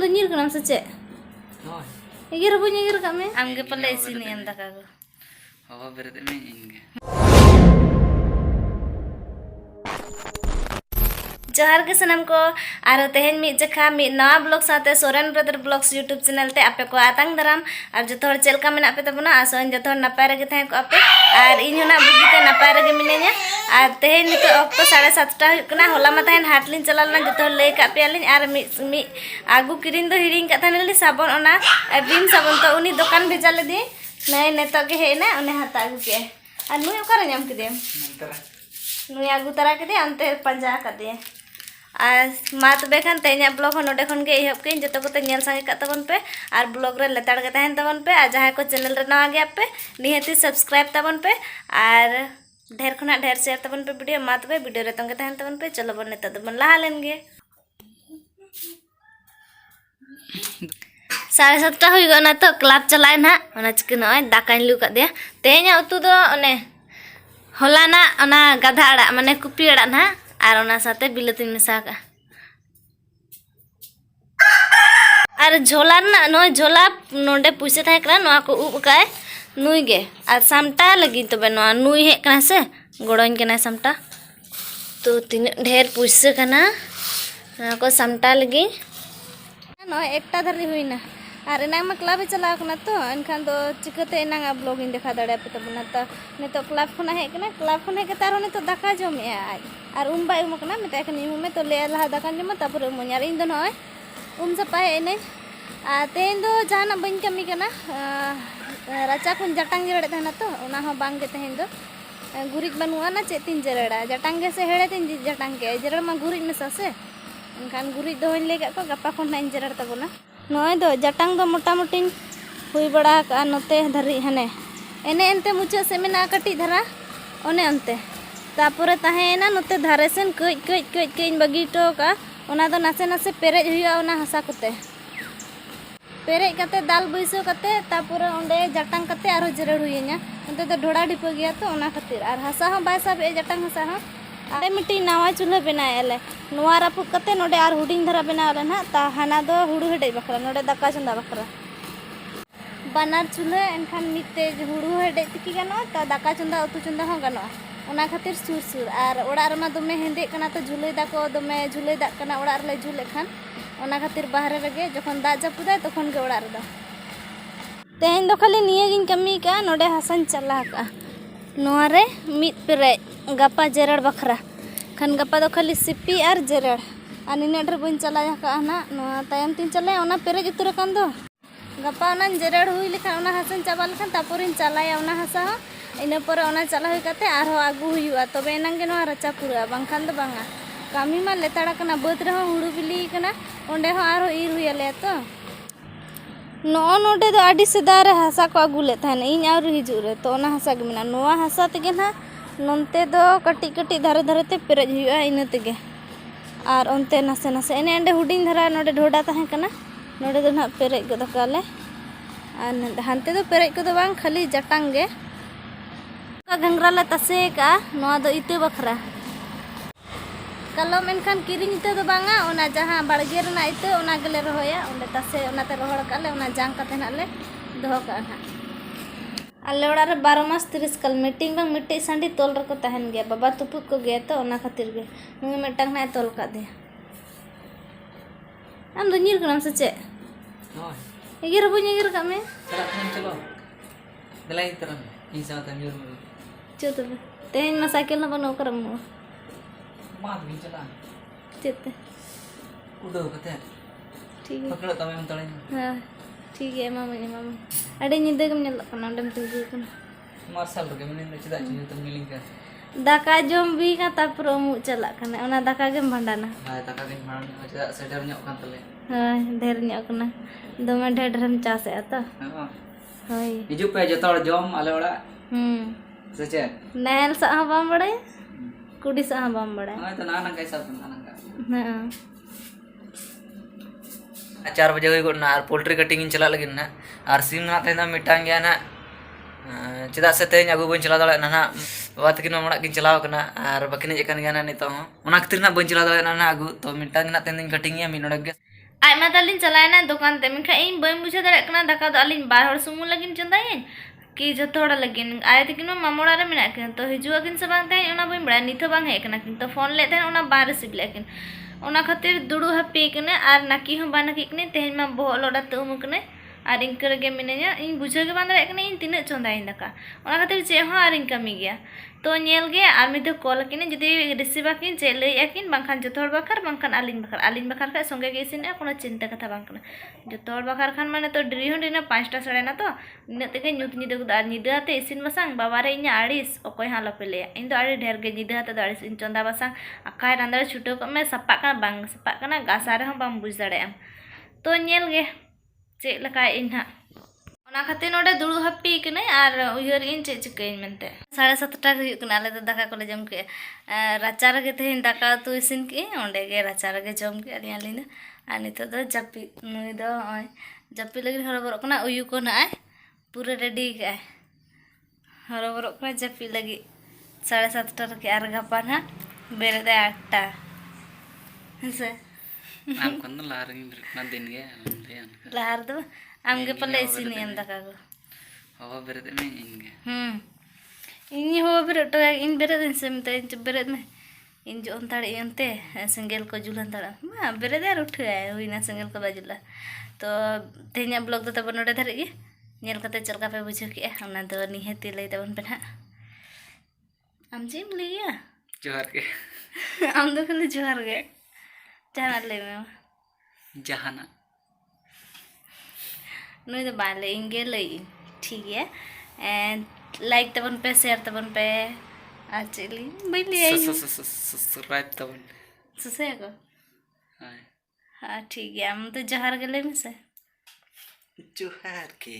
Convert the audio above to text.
do nyir kanam sa che. Hoy. Igir bu nyir kame. Amge pala isini am daka go. Oh, berarti me inge. जोहार के सनम को और तेहन मी जखा मी नवा ब्लॉग साथे Soren brother blogs YouTube channel ते आपे को आतंग दराम और जो थोड़ चलका में आपे तबना आसोन जो थोड़ नपाय रगे थाय को आपे और इन होना बुगीते नपाय रगे मिने냐 और तेहन नितो ऑक्टो 7:30 कना होला मतायन हाटलिन चलालना जो थोड़ ले का पेलिन और मी आगु किरिन दो हिरिंग का थाने साबन ओना बिम साबन तो उनी दुकान भेजा ले दी नय नेतो के हेना ओने हाता आगु के और नुय ओकर नाम के दे नुय आगु तरा के दे अंते पंजा का दे मात बेखान तेना ब्लॉग नोडे खन के एहब के जतो को नेल संगे का तबन पे और ब्लॉग रे लेताड़ के तहन तबन पे और जहां को चैनल रे नवा गया पे निहती सब्सक्राइब तबन पे और ढेर खना ढेर शेयर तबन पे वीडियो मात पे वीडियो रे तंगे तहन तबन पे चलो बन नेता दबन लहा लेनगे 7:30 हुई गना तो क्लब चलाय ना ओना चिकन नय दाकाइन लु का दे तेना उतु दो ओने होलाना ओना गाधा अड़ा माने कुपी अड़ा ना और ओना साथे बिलाती मिसा का और झोला ना नो झोला नोडे पुइसे थाय करा नो को उब काय नुई गे और सामटा लगी तबे नो नुई हे कना से गोड़ोन कना सामटा तो तीन ढेर पुइसे कना ना को सामटा लगी नो एकटा धरी हुईना और एना मा क्लब चलाव कना तो एनखान दो चिकते एना ब्लॉग इन देखा दड़े पे तबना तो नेतो क्लब खना हे कना क्लब खने के तारो ने तो दाका जमे आज और बाय कना मेटा खन में तो ले लहा दाका जमा तापर उमर इन दो नय सपाय एने तेन दो जहाना बन कमी कना राचा कुन जटांग जरड़े तहना तो ओना हो बांग के तेन दो गुरिज बनुआ ना चे तीन जरड़ा जटांग से हेड़े तीन जटांग के जरड़ मा गुरिज मेसा से एनखान गुरिज दो ले को गपा खन ना जरड़ तबना नय दो जटांग दो मोटा मोटी हुई बड़ा का नते धरी हने एने एनते मुचे से मेना कटी धरा ओने अंते तापुरे ताहेना नते धारे सेन कई कई कई कई बगी टो का ओना दो नासे नासे पेरेज हुआ ओना हसा कोते पेरेज कते दाल बैसो कते तापुरे ओंडे जटांग कते आरो जरड़ हुइया ओंते तो ढोड़ा ढिपो गया तो ओना खातिर और हसा हो बाय सब ए जटांग हसा हो आरे मिटी नावा चूल्हा बनाएले नोआ रापुक कते नोडे आर हुडिंग धरा बनावले ना ता हाना दो हुडू हेडे बखरा नोडे दाका चंदा बखरा बानार चूल्हा एनखान मिते हुडू हेडे तिकी गानो ता दाका चंदा उतु चंदा हो गानो ओना खातिर सुर सुर और ओड़ा रमा दमे हेंदे कना तो झुले दाको दमे झुले दा कना ओड़ा रे झुले खान ओना खातिर बाहरे रगे जखन दा जपुदा तखन के ओड़ा रदा तेन दो खाली निये गिन कमी का नोडे हसन चला का नोआ रे मित पेरे गपा जरड़ बखरा खन गपा दो खाली सिपी और जरड़ और निने डर बन चलाया का ना नोआ तायम तीन चलाया ओना पेरे उतर कान दो गपा ओना जरड़ हुई लेखा ओना हसन चाबा लेखा तापुरिन चलाया ओना हसा इना पर ओना चला हुई कते आरो आगु हुआ तबे एनांगे नोआ रचा पूरा बांखान दो बांगा कामी मा लेताड़ा कना बद रे हुडू बिली कना ओंडे हो आरो ईर हुई ले तो नो नोडे दो आडी सेदा रे हसा को आगु ले थाने इन आरो हिजु रे तो ओना हसा गे मेना नोआ हसा तेगे ना नोनते दो कटी कटी धारे धारे ते पेरेज हुआ इन तेगे और ओनते नासे नासे एने एंडे हुडिंग धरा नोडे ढोडा ताहे कना नोडे दो ना पेरेज गो दकाले और हानते दो पेरेज को दो बांग खाली जटांग गे घंगरा ले तसे का नोआ दो इते बखरा कलम एनखान किरिंग इते दो बांगा ओना जहां बाड़गे रना इते ओना गले रहोया ओंडे तसे ओनाते रोहड़ काले ओना जांग कते नाले दोहो का ना आले ओड़ा रे 12 मास 30 कल मीटिंग बांग मिट्टी सांडी तोल रको तहन गया बाबा तुपुक को गया तो ओना खातिर गे नुई मेटांग ना तोल का दे हम दो निर कनम से चे होय एगिर बु निर का में चलो दलाई तरन इन साथ हम यूर चो तो तेन मा साइकिल न बनो करम मात भी चला चेते उडो कते ठीक है पकड़ो तमे हम तळे हां ठीक है मामा अड़े निदे गम नेल कना डम तिगु कना मार्शल रे मने चदा चिन तुम मिलिंग का दाका जम भी का तापर मु चला कना ओना दाका गेम भंडाना हाय दाका दिन भाण चदा सेटर न्यो कान तले हां ढेर न्यो कना दमे ढेर ढेर चास है तो हां हाय हिजु पे जतोड़ जम आले ओड़ा सचे नहल सा बाम बड़े कुडी सा बाम बड़े हां तो ना कैसा ना हां 4 बजे हुई गोना और पोल्ट्री कटिंग इन चला लगिन ना और सिम ना तेना मिटांग गया ना चदा से तेन आगु बन चला दाड़ा ना बाबा तकिन मड़ा किन चलाव कना और बकिन जेकन गया ना नितो ओना खतिर ना बन चला दाड़ा ना आगु तो मिटांग ना तेन कटिंग या मिनोड़ गे आयमा तालिन चलायना दुकान ते मेनखा इन बई बुझे दाड़ा दाका दो आलिन बार हर सुमु लगिन चंदायन कि जतो हड़ लगिन आय तकिन मामोड़ा रे मेना किन तो हिजुआ किन से बांग ताई ओना बई बड़ा नितो बांग हे कना किन तो फोन ले ताई ओना बार सिब लेकिन ओना खातिर दुडू हपी कने आर नाकी हम बाना किने तेहन मा बोह लोडा तुम कने आर इंकर गे मिनेया इन बुझे गे बांग दाड़ा कने इन तिने चंदायन दाका ओना खातिर चे हो आर इन कमी गया तो नेल गे आर मिदे कॉल किने जदि रिसीव किन चे लई अकिन बांखान जतो हड़ बखार बांखान आलिन बखार का संगे गे इसिन कोनो चिंता कथा बांग कना जतो हड़ बखार खान माने तो डिरी हन डिना 5टा साढ़े ना तो इन तेगे न्यूत निदे गुदा निदाते इसिन बसांग बाबारे इन आड़िस ओकोय हा लपेले इन तो आड़ि ढेर गे निदाते आड़िस इन चंदा बसांग आकाय रांदर छुटो क में सपा का बांग सपा कना गासारे हम बांग बुझ दाड़े am तो नेल गे चे लका इन हा ओना खातिर नोडे दुड़ु हप्पी कने आर उयहर इन चे चिकैन मेनते 7:30 हुयुग कना आले तो दाका कोले जम के राचा रे तेहन दाका तो इसिन के ओंडे गे राचा रे जम के आली आली आ नितो दो जपी नुई दो ओय जपी लगी हरबरो कना उयु को ना पूरा रेडी के हरबरो कना जपी लगी 7:30 के आर गपा ना बेरे दे 8टा से आम कन लार ना दिन गे लार दो आमगे पले इसिन एम दाका को हो बेरे दे में इनगे इन हो बेरे तो इन बेरे दिन से मते इन बेरे में इन जो अंताड़े अंते सिंगल को जुलन ताड़ा मा बेरे दे उठ है हुईना सिंगल को बाजुला तो ते냐 ब्लॉग तो तब नोडे धरे गे नेल कते चलका पे बुझे के हमना तो निहती लई तबन पे ना आम जिम लिया जोहार के आम दो खाली जोहार गे जाना ले में जहाना नुई तो बाले इंगे लई ठीक है एंड लाइक तबन पे शेयर तबन पे एक्चुअली बैली आई सब्सक्राइब तबन सुसे को हां हां ठीक है हम तो जोहार गेले में से जोहार के